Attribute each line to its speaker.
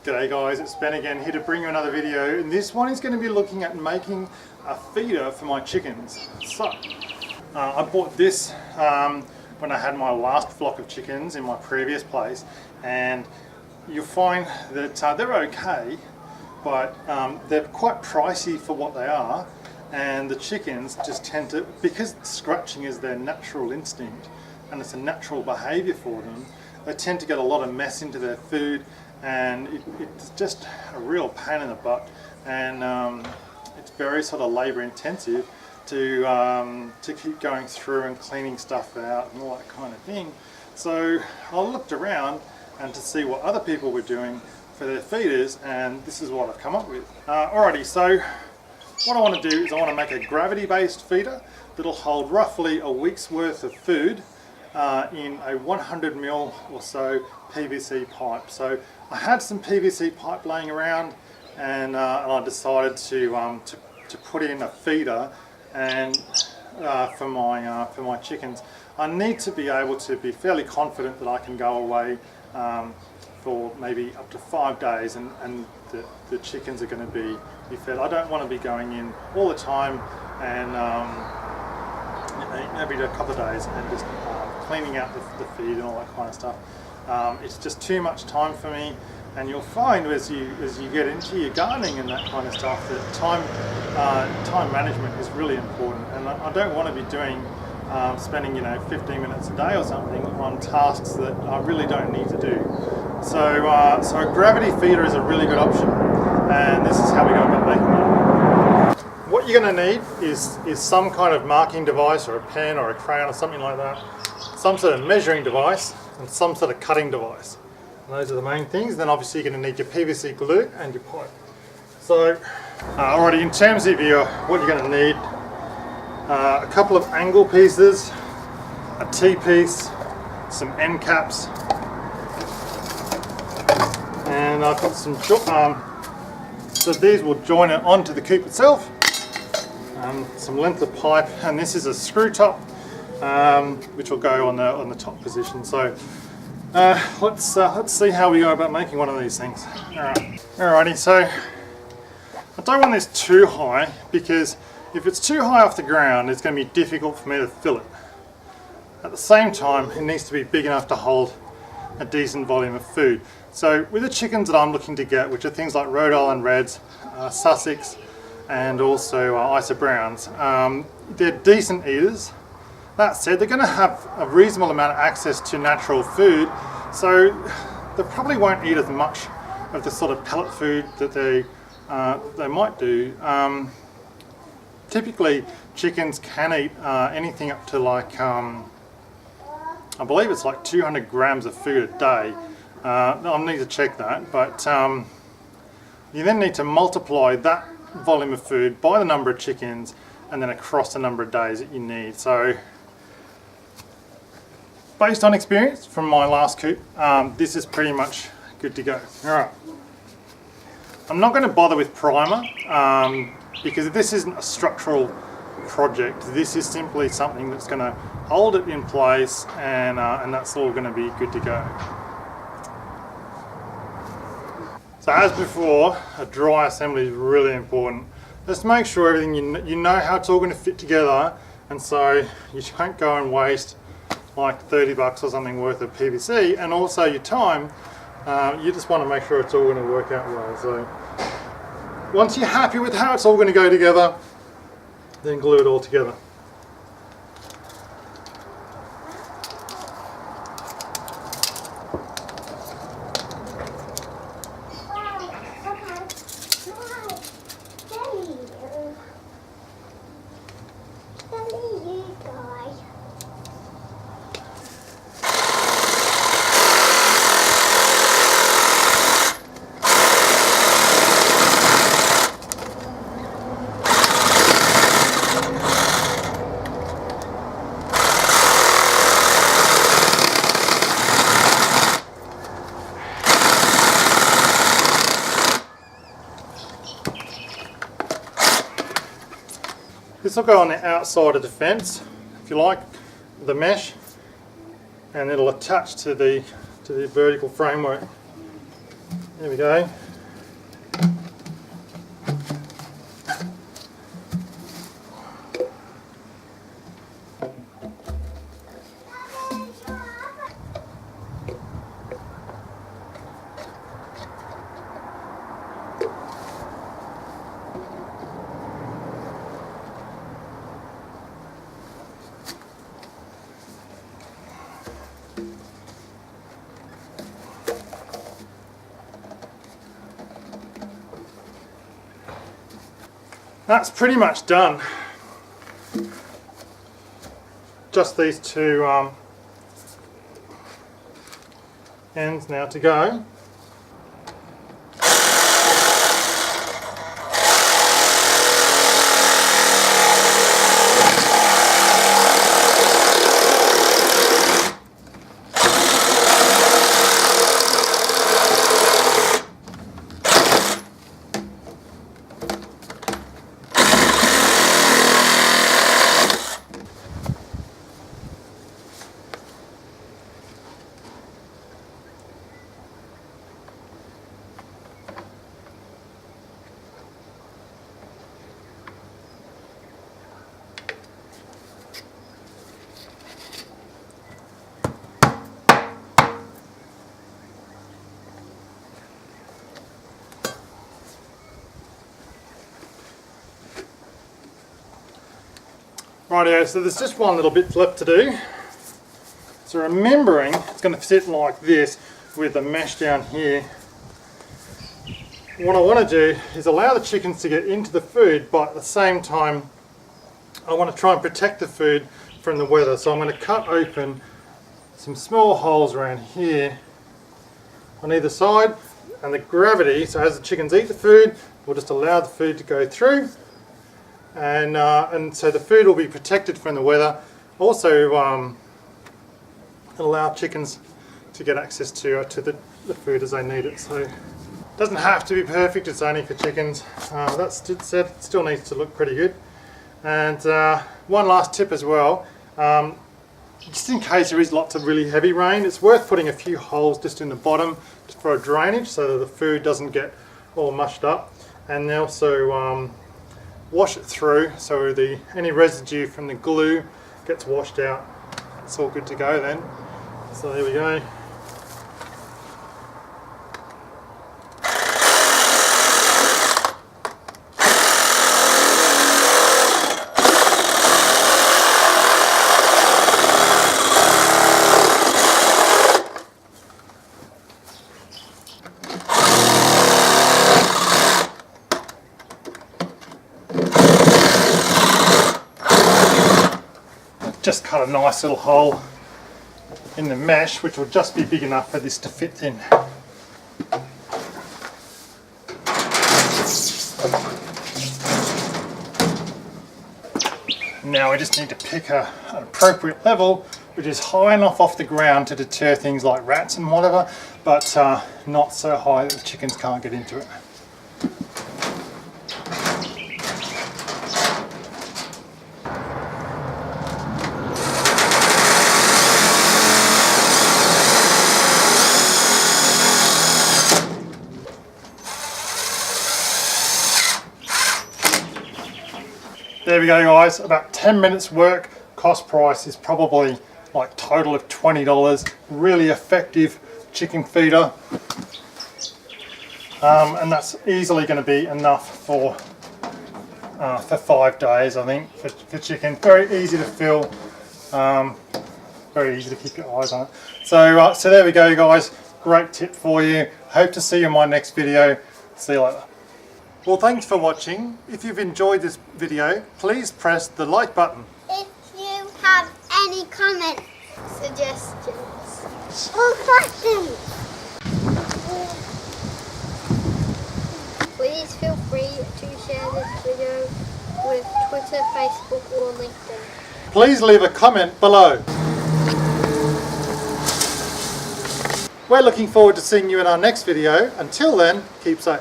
Speaker 1: G'day guys, it's Ben again, here to bring you another video, and this one is going to be looking at making a feeder for my chickens. So, I bought this when I had my last flock of chickens in my previous place, and you'll find that they're okay, but they're quite pricey for what they are, and the chickens just tend to, because scratching is their natural instinct and it's a natural behaviour for them, they tend to get a lot of mess into their food, and it's just a real pain in the butt, and it's very sort of labour intensive to keep going through and cleaning stuff out and all that kind of thing. So I looked around and to see what other people were doing for their feeders, and this is what I've come up with. Alrighty, so what I want to do is I want to make a gravity based feeder that'll hold roughly a week's worth of food in a 100mm or so PVC pipe. So I had some PVC pipe laying around, and I decided to put in a feeder and for my chickens. I need to be able to be fairly confident that I can go away for maybe up to 5 days, and the chickens are going to be fed. I don't want to be going in all the time and every couple of days and just cleaning out the feed and all that kind of stuff. It's just too much time for me, and you'll find as you get into your gardening and that kind of stuff that time management is really important, and I don't want to be doing spending 15 minutes a day or something on tasks that I really don't need to do. So a gravity feeder is a really good option, and this is how we go about making it. What you're going to need is some kind of marking device, or a pen or a crayon or something like that, some sort of measuring device, and some sort of cutting device. And those are the main things. Then obviously you're going to need your PVC glue and your pipe. So already in terms of what you're going to need, a couple of angle pieces, a T-piece, some end caps, and I've got some so these will join it onto the coop itself, some length of pipe, and this is a screw top which will go on the top position. So let's see how we go about making one of these things. Alrighty, so I don't want this too high, because if it's too high off the ground, it's going to be difficult for me to fill it. At the same time, it needs to be big enough to hold a decent volume of food. So with the chickens that I'm looking to get, which are things like Rhode Island Reds, Sussex, and also Isa Browns, they're decent eaters. That said, they're going to have a reasonable amount of access to natural food, so they probably won't eat as much of the sort of pellet food that they might do. Typically, chickens can eat anything up to like, I believe it's like 200 grams of food a day. I'll need to check that, but you then need to multiply that volume of food by the number of chickens, and then across the number of days that you need. So, based on experience from my last coop, this is pretty much good to go. Alright, I'm not going to bother with primer, because this isn't a structural project. This is simply something that's going to hold it in place, and that's all going to be good to go. So as before, a dry assembly is really important. Just make sure everything, you know how it's all going to fit together, and so you don't go and waste like $30 or something worth of PVC, and also your time. You just want to make sure it's all going to work out well. So once you're happy with how it's all going to go together, then glue it all together. This will go on the outside of the fence, if you like, the mesh, and it'll attach to the vertical framework. There we go. That's pretty much done. Just these two ends now to go. Rightio, so there's just one little bit left to do. So remembering it's going to sit like this with the mesh down here. What I want to do is allow the chickens to get into the food, but at the same time I want to try and protect the food from the weather. So I'm going to cut open some small holes around here on either side, and the gravity, so as the chickens eat the food, we'll just allow the food to go through. And so the food will be protected from the weather. Also allow chickens to get access to the food as they need it. So it doesn't have to be perfect, it's only for chickens. That said, it still needs to look pretty good. And one last tip as well, just in case there is lots of really heavy rain, it's worth putting a few holes just in the bottom for a drainage so that the food doesn't get all mushed up. And also wash it through so any residue from the glue gets washed out. It's all good to go then. So there we go. Just cut a nice little hole in the mesh, which will just be big enough for this to fit in. Now we just need to pick an appropriate level, which is high enough off the ground to deter things like rats and whatever, but not so high that the chickens can't get into it. There we go guys, about 10 minutes work. Cost price is probably like total of $20. Really effective chicken feeder. And that's easily going to be enough for 5 days, I think, for chicken. Very easy to fill, very easy to keep your eyes on it. So there we go guys, great tip for you. Hope to see you in my next video. See you later. Well, thanks for watching. If you've enjoyed this video, please press the like button.
Speaker 2: If you have any comments, suggestions, or questions, please feel free to share this video with Twitter, Facebook, or LinkedIn.
Speaker 1: Please leave a comment below. We're looking forward to seeing you in our next video. Until then, keep safe.